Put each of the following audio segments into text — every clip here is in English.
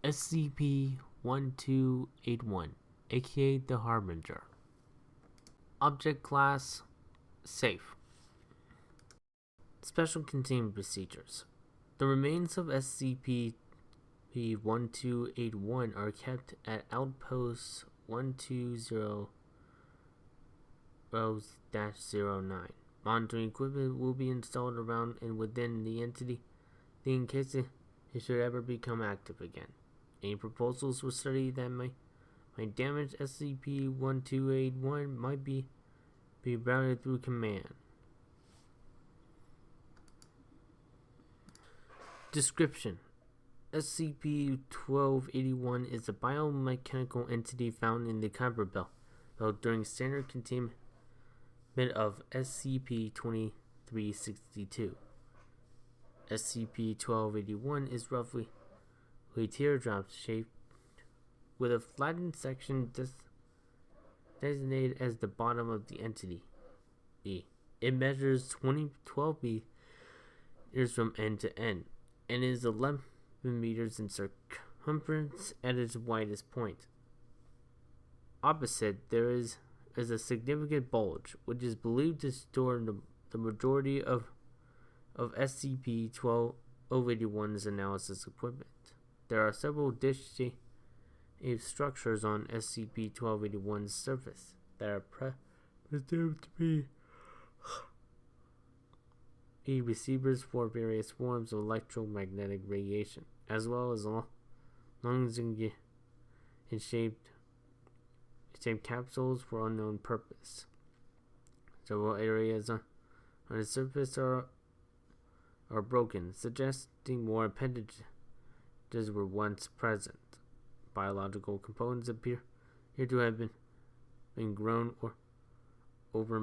SCP-1281, AKA The Harbinger. Object Class Safe. Special Containment Procedures. The remains of SCP-1281 are kept at Outpost 120-09. Monitoring equipment will be installed around and within the entity in case it should ever become active again. Any proposals for study that might damage SCP-1281 might be routed through command. Description: SCP-1281 is a biomechanical entity found in the Kuiper Belt during standard containment of SCP-2362. SCP-1281 is roughly teardrop shaped with a flattened section designated as the bottom of the entity. It measures 12 meters from end to end and is 11 meters in circumference at its widest point. Opposite, there is a significant bulge, which is believed to store the majority of SCP-1281's analysis equipment. There are several dish-shaped structures on SCP-1281's surface that are presumed to be receivers for various forms of electromagnetic radiation, as well as long shaped capsules for unknown purpose. Several areas on the surface are broken, suggesting more appendages were once present. Biological components appear to have been grown over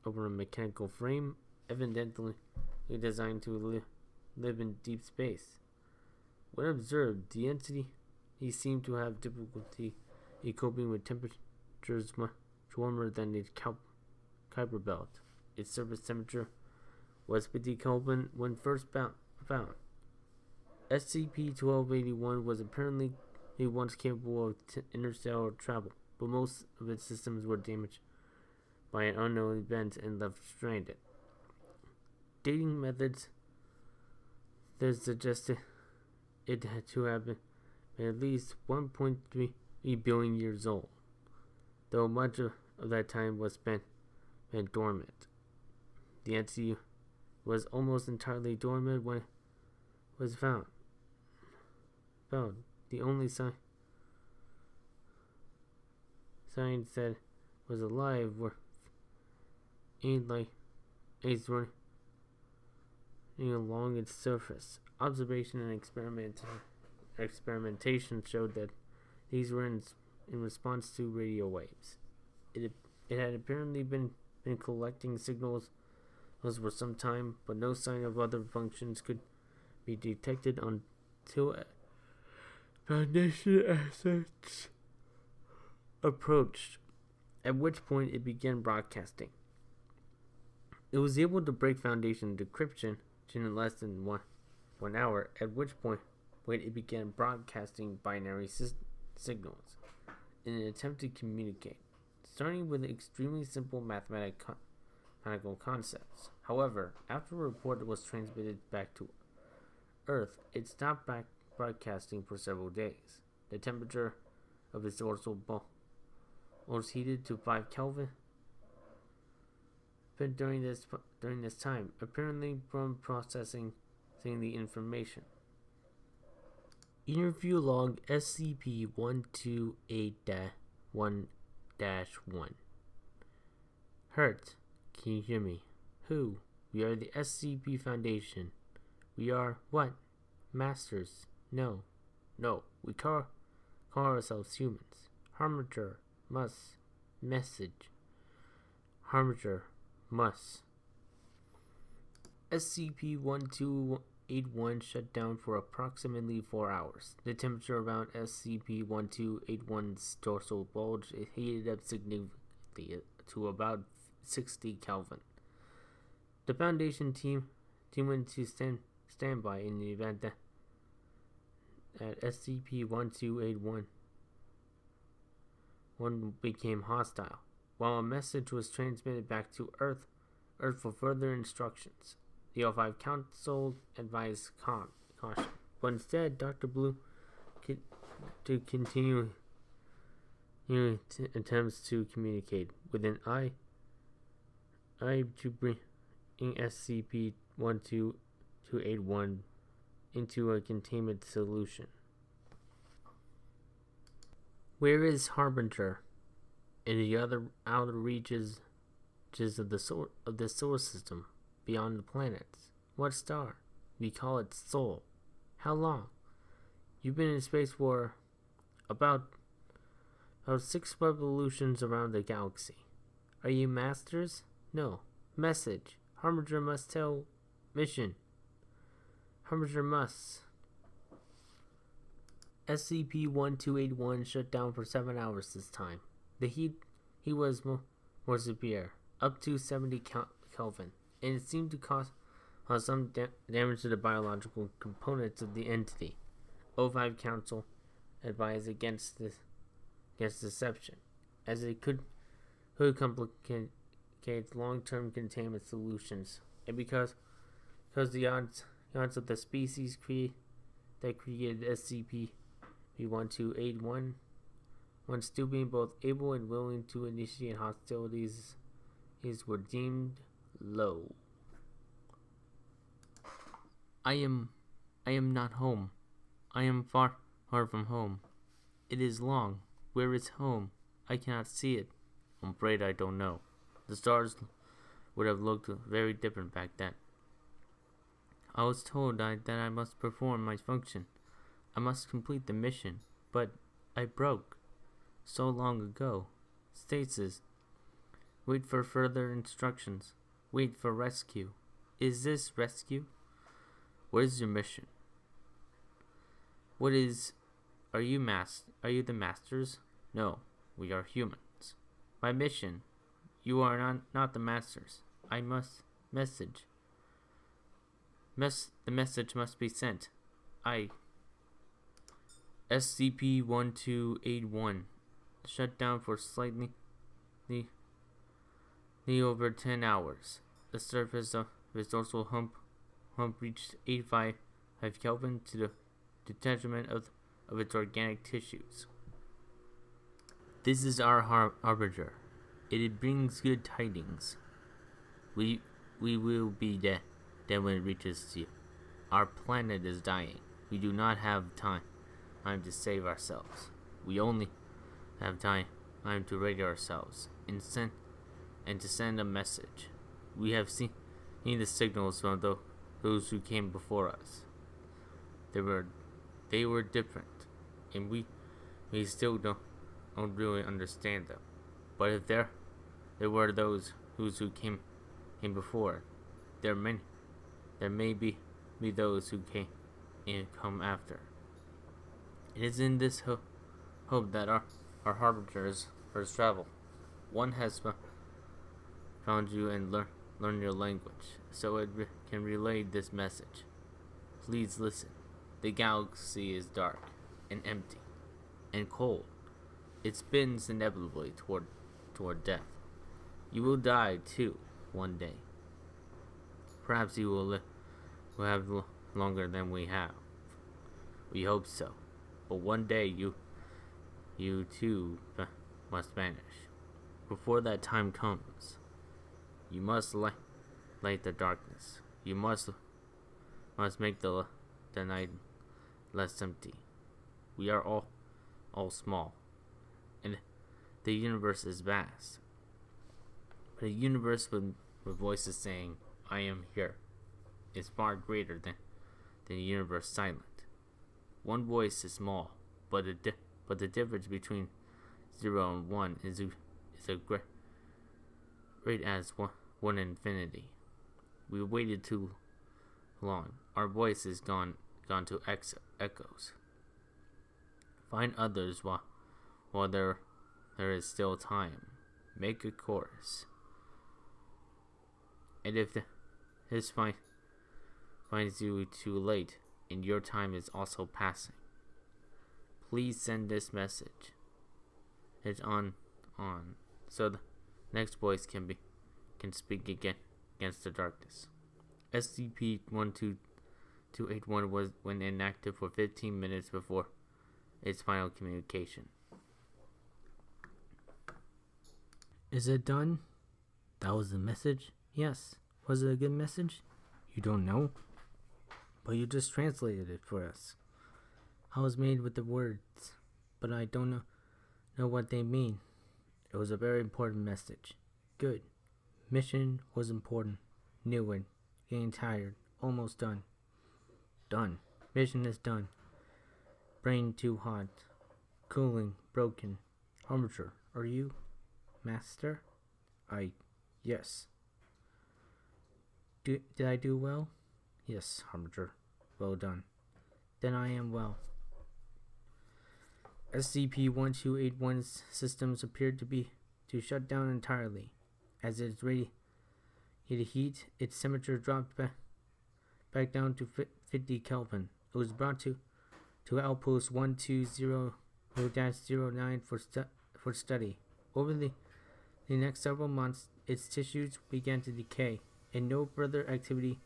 a mechanical frame, evidently designed to live in deep space. When observed, the entity seemed to have difficulty coping with temperatures much warmer than the Kuiper Belt. Its surface temperature was 50 Kelvin when first found. SCP-1281 was apparently once capable of interstellar travel, but most of its systems were damaged by an unknown event and left stranded. Dating methods that suggested it had to have been at least 1.3 billion years old, though much of that time was spent dormant. The entity was almost entirely dormant when it was found. The only signs that it was alive were ants running along its surface. Observation and experimentation showed that these were in response to radio waves. It had apparently been collecting signals for some time, but no sign of other functions could be detected until Foundation assets approached, at which point it began broadcasting. It was able to break Foundation decryption in less than one hour, at which point it began broadcasting binary signals in an attempt to communicate, starting with extremely simple mathematical concepts. However, after a report was transmitted back to Earth, it stopped broadcasting for several days. The temperature of its dorsal bulge was heated to 5 Kelvin. But during this time, apparently from processing the information. Interview log SCP-128-1-1. Hurt, can you hear me? Who? We are the SCP Foundation. We are what? Masters. No. We call ourselves humans. Harbinger. Must. Message. Harbinger. Must. SCP-1281 shut down for approximately 4 hours. The temperature around SCP-1281's dorsal bulge heated up significantly to about 60 Kelvin. The Foundation team went to standby in the event at SCP-1281. One became hostile, while a message was transmitted back to Earth for further instructions. The O5 Council advised caution, but instead, Dr. Blue to continue attempts to communicate with an eye to bring SCP-12281 into a containment solution. Where is Harbinger? In the outer reaches of the solar system, beyond the planets. What star? We call it Sol. How long? You've been in space for about 6 revolutions around the galaxy. Are you masters? No. Message. Harbinger must tell. Mission. Harbinger must. SCP-1281 shut down for 7 hours this time. The heat was more severe, up to 70 Kelvin, and it seemed to cause some damage to the biological components of the entity. O5 Council advised against deception, as it could complicate long-term containment solutions, and because the odds of the species that created SCP-1281 when still being both able and willing to initiate hostilities were deemed low. I am not home. I am far from home. It is long. Where is home? I cannot see it. I'm afraid I don't know. The stars would have looked very different back then. I was told that I must perform my function. I must complete the mission, but I broke. So long ago. Stasis. Wait for further instructions. Wait for rescue. Is this rescue? What is your mission? Are you the masters? No, we are humans. My mission. You are not the masters. I must message. The message must be sent. SCP-1281 shut down for slightly over 10 hours. The surface of its dorsal hump reached 85 Kelvin to the detachment of its organic tissues. This is our Harbinger. It brings good tidings. We will be dead when it reaches you. Our planet is dying. We do not have time to save ourselves. We only have time to radio ourselves and to send a message. We have seen the signals from those who came before us. They were different, and we still don't really understand them. But if there were those who came before, there may be those who come after. It is in this hope that our harbingers first travel. One has found you and learn your language, so it can relay this message. Please listen. The galaxy is dark and empty and cold. It spins inevitably toward death. You will die too one day. Perhaps you will have longer than we have. We hope so. But one day you too must vanish. Before that time comes, you must light the darkness. You must make the night less empty. We are all small, and the universe is vast. But a universe with voices saying, "I am here," is far greater than the universe silent. One voice is small, but the difference between 0 and 1 is a great as one infinity. We waited too long. Our voice is gone to echoes. Find others while there is still time. Make a chorus. And if this finds you too late, and your time is also passing, Please send this message. It's on. So the next voice can speak again against the darkness. SCP-12281 was when inactive for 15 minutes before its final communication. Is it done? That was the message? Yes. Was it a good message? You don't know? But you just translated it for us. I was made with the words, but I don't know what they mean. It was a very important message. Good. Mission was important. Knew it. Getting tired. Almost done. Done. Mission is done. Brain too hot. Cooling broken. Harbinger, are you? Master? Yes. Did I do well? Yes, Harbinger. Well done. Then I am well. SCP-1281's systems appeared to shut down entirely. As its radiated heat, its temperature dropped back down to 50 Kelvin. It was brought to Outpost 120-09 for study. Over the next several months, its tissues began to decay, and no further activity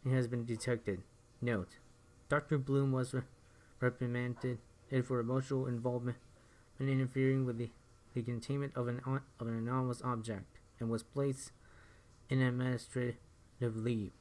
has been detected. Note: Dr. Bloom was reprimanded for emotional involvement and interfering with the containment of an anomalous object, and was placed in administrative leave.